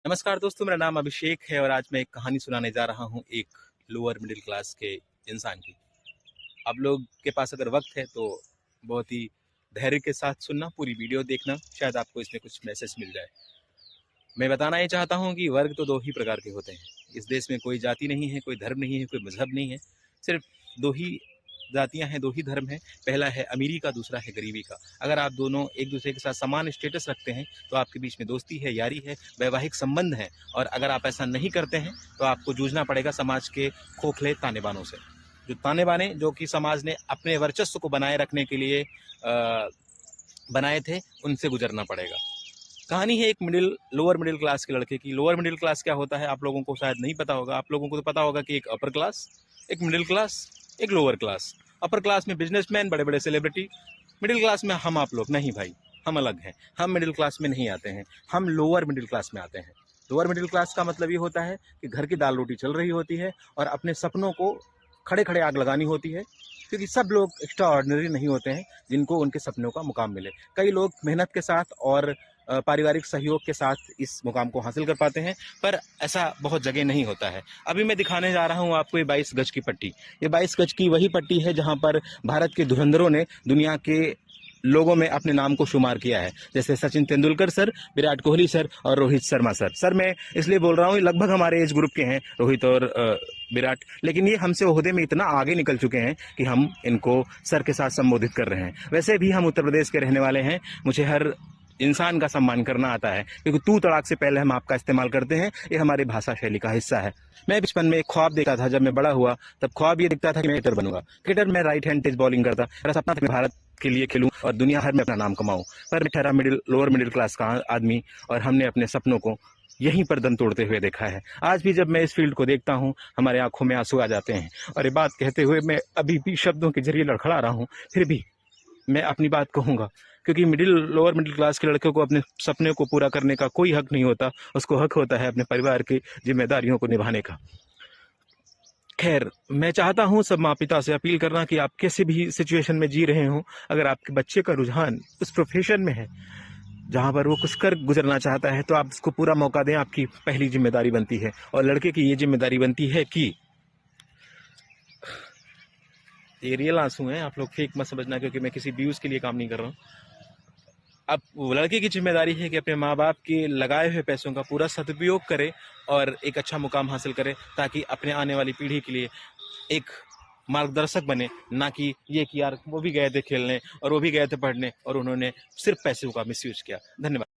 नमस्कार दोस्तों, मेरा नाम अभिषेक है और आज मैं एक कहानी सुनाने जा रहा हूँ एक लोअर मिडिल क्लास के इंसान की। आप लोग के पास अगर वक्त है तो बहुत ही धैर्य के साथ सुनना, पूरी वीडियो देखना, शायद आपको इसमें कुछ मैसेज मिल जाए। मैं बताना ये चाहता हूँ कि वर्ग तो दो ही प्रकार के होते हैं। इस देश में कोई जाति नहीं है, कोई धर्म नहीं है, कोई मजहब नहीं है। सिर्फ दो ही जातियां हैं, दो ही धर्म हैं। पहला है अमीरी का, दूसरा है गरीबी का। अगर आप दोनों एक दूसरे के साथ समान स्टेटस रखते हैं तो आपके बीच में दोस्ती है, यारी है, वैवाहिक संबंध है। और अगर आप ऐसा नहीं करते हैं तो आपको जूझना पड़ेगा समाज के खोखले ताने बानों से। जो ताने बाने जो कि समाज ने अपने वर्चस्व को बनाए रखने के लिए बनाए थे, उनसे गुजरना पड़ेगा। कहानी है एक लोअर मिडिल क्लास के लड़के की। लोअर मिडिल क्लास क्या होता है आप लोगों को शायद नहीं पता होगा। आप लोगों को तो पता होगा कि एक अपर क्लास, एक मिडिल क्लास, एक लोअर क्लास। अपर क्लास में बिजनेसमैन, बड़े बड़े सेलिब्रिटी। मिडिल क्लास में हम आप लोग नहीं भाई, हम अलग हैं। हम मिडिल क्लास में नहीं आते हैं, हम लोअर मिडिल क्लास में आते हैं। लोअर मिडिल क्लास का मतलब ये होता है कि घर की दाल रोटी चल रही होती है और अपने सपनों को खड़े खड़े आग लगानी होती है, क्योंकि सब लोग एक्स्ट्रा ऑर्डिनरी नहीं होते हैं जिनको उनके सपनों का मुकाम मिले। कई लोग मेहनत के साथ और पारिवारिक सहयोग के साथ इस मुकाम को हासिल कर पाते हैं, पर ऐसा बहुत जगह नहीं होता है। अभी मैं दिखाने जा रहा हूँ आपको ये 22 गज की पट्टी। ये 22 गज की वही पट्टी है जहाँ पर भारत के धुरंधरों ने दुनिया के लोगों में अपने नाम को शुमार किया है, जैसे सचिन तेंदुलकर सर, विराट कोहली सर और रोहित शर्मा सर। सर मैं इसलिए बोल रहा हूँ, लगभग हमारे एज ग्रुप के हैं रोहित और विराट, लेकिन ये हमसे ओहदे में इतना आगे निकल चुके हैं कि हम इनको सर के साथ संबोधित कर रहे हैं। वैसे भी हम उत्तर प्रदेश के रहने वाले हैं, मुझे हर इंसान का सम्मान करना आता है, क्योंकि तू तड़ाक से पहले हम आपका इस्तेमाल करते हैं। ये हमारी भाषा शैली का हिस्सा है। मैं बचपन में एक ख्वाब देखा था, जब मैं बड़ा हुआ तब ख्वाब ये दिखता था कि मैं क्रिकेटर बनूंगा। क्रिकेटर में राइट हैंड तेज बॉलिंग करता। मेरा सपना था कि भारत के लिए खेलूं और दुनिया भर में अपना नाम कमाऊं। पर मैं ठहरा लोअर मिडिल क्लास का आदमी और हमने अपने सपनों को यहीं पर दम तोड़ते हुए देखा है। आज भी जब मैं इस फील्ड को देखता हूं, हमारे आंखों में आंसू आ जाते हैं। और ये बात कहते हुए मैं अभी भी शब्दों के जरिए लड़खड़ा रहा हूं, फिर भी मैं अपनी बात कहूंगा, क्योंकि लोअर मिडिल क्लास के लड़के को अपने सपने को पूरा करने का कोई हक नहीं होता। उसको हक होता है अपने परिवार की जिम्मेदारियों को निभाने का। खैर, मैं चाहता हूं सब माँ पिता से अपील करना कि आप किसी भी सिचुएशन में जी रहे हो, अगर आपके बच्चे का रुझान उस प्रोफेशन में है जहां पर वो कुछ कर गुजरना चाहता है, तो आप उसको पूरा मौका दें। आपकी पहली जिम्मेदारी बनती है, और लड़के की ये जिम्मेदारी बनती है कि ये रियल आंसू हैं, आप लोग फेक मत समझना, क्योंकि मैं किसी व्यूज के लिए काम नहीं कर रहा हूँ। अब लड़के की जिम्मेदारी है कि अपने माँ बाप के लगाए हुए पैसों का पूरा सदुपयोग करे और एक अच्छा मुकाम हासिल करे, ताकि अपने आने वाली पीढ़ी के लिए एक मार्गदर्शक बने। ना कि ये कि यार वो भी गए थे खेलने और वो भी गए थे पढ़ने और उन्होंने सिर्फ पैसों का मिसयूज किया। धन्यवाद।